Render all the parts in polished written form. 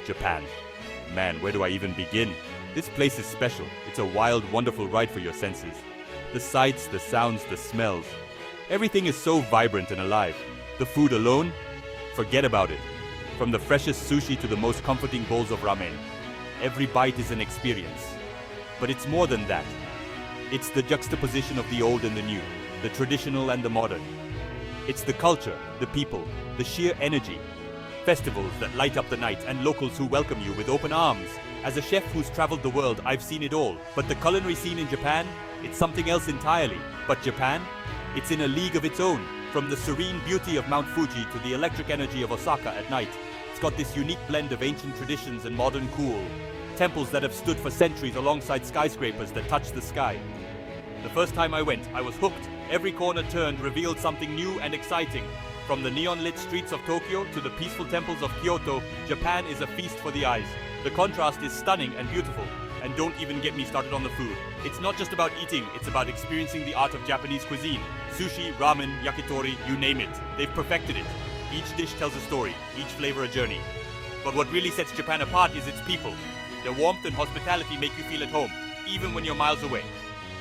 Japan. Man, where do I even begin? This place is special. It's a wild, wonderful ride for your senses. The sights, the sounds, the smells. Everything is so vibrant and alive. The food alone? Forget about it. From the freshest sushi to the most comforting bowls of ramen. Every bite is an experience. But it's more than that. It's the juxtaposition of the old and the new, the traditional and the modern. It's the culture, the people, the sheer energy. Festivals that light up the night and locals who welcome you with open arms. As a chef who's traveled the world, I've seen it all. But the culinary scene in Japan, it's something else entirely. But Japan, it's in a league of its own. From the serene beauty of Mount Fuji to the electric energy of Osaka at night, it's got this unique blend of ancient traditions and modern cool. Temples that have stood for centuries alongside skyscrapers that touch the sky. The first time I went, I was hooked. Every corner turned revealed something new and exciting. From the neon-lit streets of Tokyo to the peaceful temples of Kyoto, Japan is a feast for the eyes. The contrast is stunning and beautiful. And don't even get me started on the food. It's not just about eating, it's about experiencing the art of Japanese cuisine. Sushi, ramen, yakitori, you name it. They've perfected it. Each dish tells a story, each flavor a journey. But what really sets Japan apart is its people. Their warmth and hospitality make you feel at home, even when you're miles away.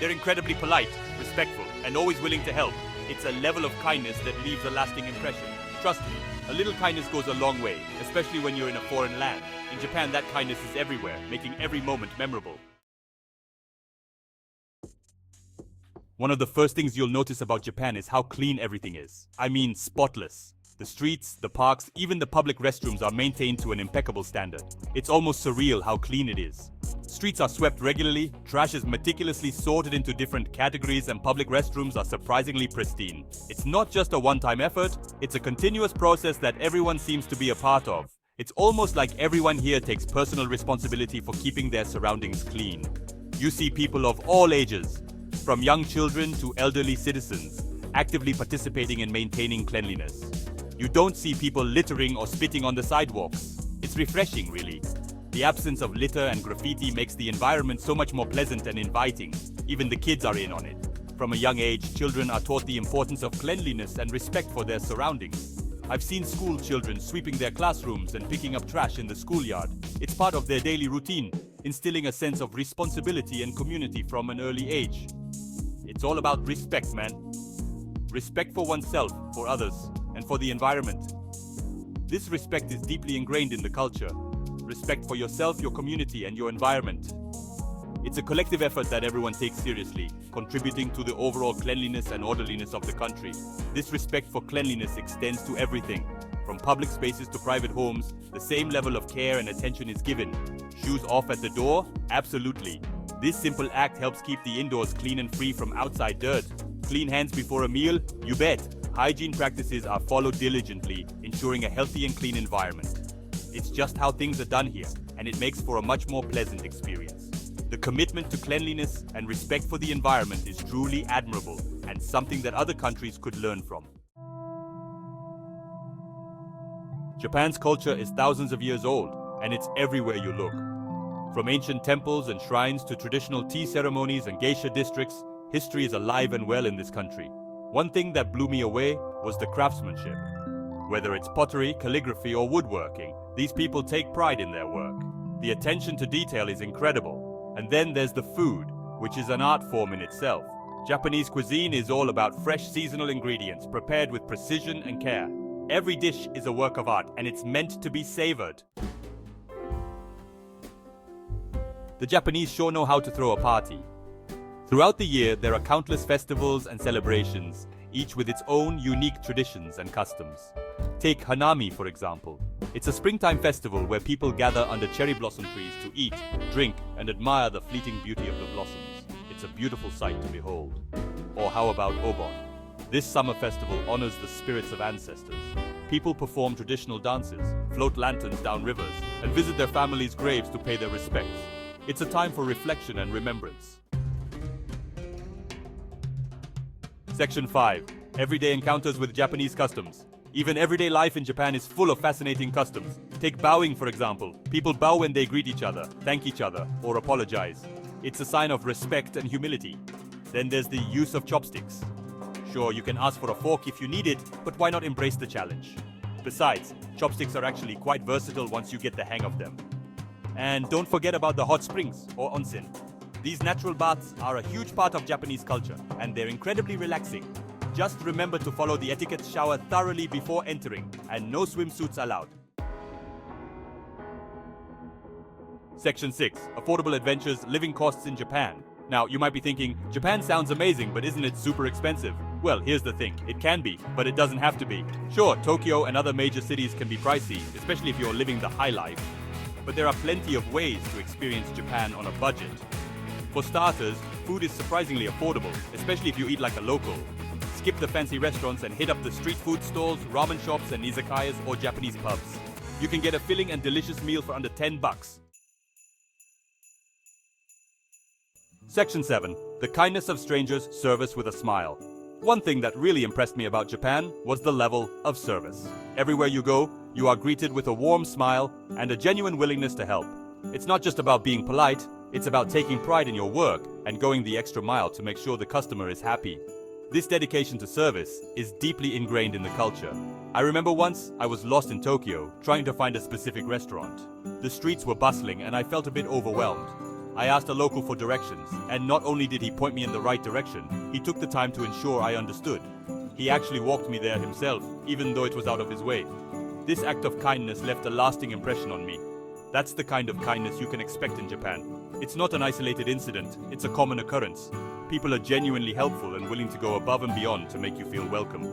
They're incredibly polite, respectful, and always willing to help. It's a level of kindness that leaves a lasting impression. Trust me, a little kindness goes a long way, especially when you're in a foreign land. In Japan, that kindness is everywhere, making every moment memorable. One of the first things you'll notice about Japan is how clean everything is. I mean, spotless. The streets, the parks, even the public restrooms are maintained to an impeccable standard. It's almost surreal how clean it is. Streets are swept regularly, trash is meticulously sorted into different categories, and public restrooms are surprisingly pristine. It's not just a one-time effort, it's a continuous process that everyone seems to be a part of. It's almost like everyone here takes personal responsibility for keeping their surroundings clean. You see people of all ages, from young children to elderly citizens, actively participating in maintaining cleanliness. You don't see people littering or spitting on the sidewalks. It's refreshing, really. The absence of litter and graffiti makes the environment so much more pleasant and inviting. Even the kids are in on it. From a young age, children are taught the importance of cleanliness and respect for their surroundings. I've seen school children sweeping their classrooms and picking up trash in the schoolyard. It's part of their daily routine, instilling a sense of responsibility and community from an early age. It's all about respect, man. Respect for oneself, for others, and for the environment. This respect is deeply ingrained in the culture. Respect for yourself, your community, and your environment. It's a collective effort that everyone takes seriously, contributing to the overall cleanliness and orderliness of the country. This respect for cleanliness extends to everything. From public spaces to private homes, the same level of care and attention is given. Shoes off at the door? Absolutely. This simple act helps keep the indoors clean and free from outside dirt. Clean hands before a meal? You bet. Hygiene practices are followed diligently, ensuring a healthy and clean environment. It's just how things are done here, and it makes for a much more pleasant experience. The commitment to cleanliness and respect for the environment is truly admirable and something that other countries could learn from. Japan's culture is thousands of years old, and it's everywhere you look. From ancient temples and shrines to traditional tea ceremonies and geisha districts, history is alive and well in this country. One thing that blew me away was the craftsmanship. Whether it's pottery, calligraphy, or woodworking, these people take pride in their work. The attention to detail is incredible. And then there's the food, which is an art form in itself. Japanese cuisine is all about fresh seasonal ingredients prepared with precision and care. Every dish is a work of art, and it's meant to be savored. The Japanese sure know how to throw a party. Throughout the year, there are countless festivals and celebrations, each with its own unique traditions and customs. Take Hanami, for example. It's a springtime festival where people gather under cherry blossom trees to eat, drink, and admire the fleeting beauty of the blossoms. It's a beautiful sight to behold. Or how about Obon? This summer festival honors the spirits of ancestors. People perform traditional dances, float lanterns down rivers, and visit their families' graves to pay their respects. It's a time for reflection and remembrance. Section 5. Everyday encounters with Japanese customs. Even everyday life in Japan is full of fascinating customs. Take bowing, for example. People bow when they greet each other, thank each other, or apologize. It's a sign of respect and humility. Then there's the use of chopsticks. Sure, you can ask for a fork if you need it, but why not embrace the challenge? Besides, chopsticks are actually quite versatile once you get the hang of them. And don't forget about the hot springs, or onsen. These natural baths are a huge part of Japanese culture, and they're incredibly relaxing. Just remember to follow the etiquette, shower thoroughly before entering, and no swimsuits allowed. Section 6. Affordable adventures, living costs in Japan. Now, you might be thinking, Japan sounds amazing, but isn't it super expensive? Well, here's the thing. It can be, but it doesn't have to be. Sure, Tokyo and other major cities can be pricey, especially if you're living the high life. But there are plenty of ways to experience Japan on a budget. For starters, food is surprisingly affordable, especially if you eat like a local. Skip the fancy restaurants and hit up the street food stalls, ramen shops and izakayas or Japanese pubs. You can get a filling and delicious meal for under $10. Section 7. The kindness of strangers, service with a smile. One thing that really impressed me about Japan was the level of service. Everywhere you go, you are greeted with a warm smile and a genuine willingness to help. It's not just about being polite, it's about taking pride in your work and going the extra mile to make sure the customer is happy. This dedication to service is deeply ingrained in the culture. I remember once I was lost in Tokyo trying to find a specific restaurant. The streets were bustling and I felt a bit overwhelmed. I asked a local for directions, and not only did he point me in the right direction, he took the time to ensure I understood. He actually walked me there himself, even though it was out of his way. This act of kindness left a lasting impression on me. That's the kind of kindness you can expect in Japan. It's not an isolated incident, it's a common occurrence. People are genuinely helpful and willing to go above and beyond to make you feel welcome.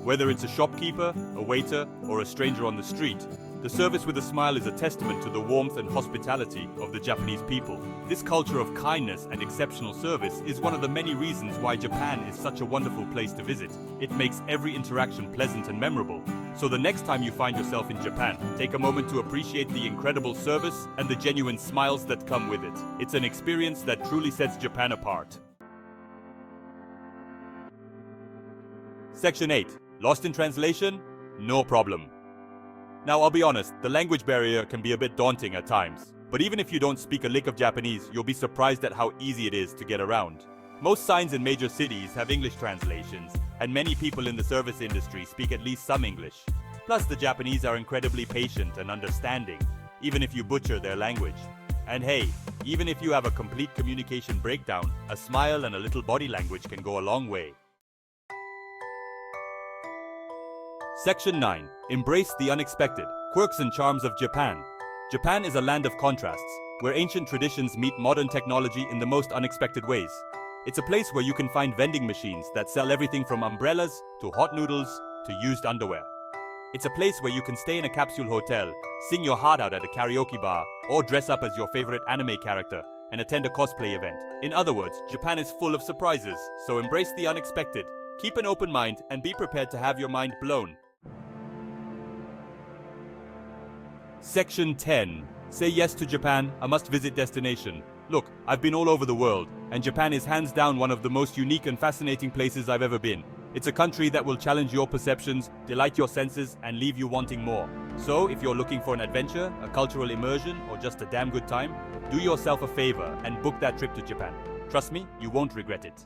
Whether it's a shopkeeper, a waiter, or a stranger on the street, the service with a smile is a testament to the warmth and hospitality of the Japanese people. This culture of kindness and exceptional service is one of the many reasons why Japan is such a wonderful place to visit. It makes every interaction pleasant and memorable. So the next time you find yourself in Japan, take a moment to appreciate the incredible service and the genuine smiles that come with it. It's an experience that truly sets Japan apart. Section 8. Lost in translation? No problem. Now, I'll be honest, the language barrier can be a bit daunting at times. But even if you don't speak a lick of Japanese, you'll be surprised at how easy it is to get around. Most signs in major cities have English translations, and many people in the service industry speak at least some English. Plus, the Japanese are incredibly patient and understanding, even if you butcher their language. And hey, even if you have a complete communication breakdown, a smile and a little body language can go a long way. Section 9. Embrace the unexpected. Quirks and charms of Japan. Japan is a land of contrasts, where ancient traditions meet modern technology in the most unexpected ways. It's a place where you can find vending machines that sell everything from umbrellas to hot noodles to used underwear. It's a place where you can stay in a capsule hotel, sing your heart out at a karaoke bar, or dress up as your favorite anime character and attend a cosplay event. In other words, Japan is full of surprises, so embrace the unexpected. Keep an open mind and be prepared to have your mind blown. Section 10. Say yes to Japan, a must-visit destination. Look, I've been all over the world, and Japan is hands down one of the most unique and fascinating places I've ever been. It's a country that will challenge your perceptions, delight your senses, and leave you wanting more. So, if you're looking for an adventure, a cultural immersion, or just a damn good time, do yourself a favor and book that trip to Japan. Trust me, you won't regret it.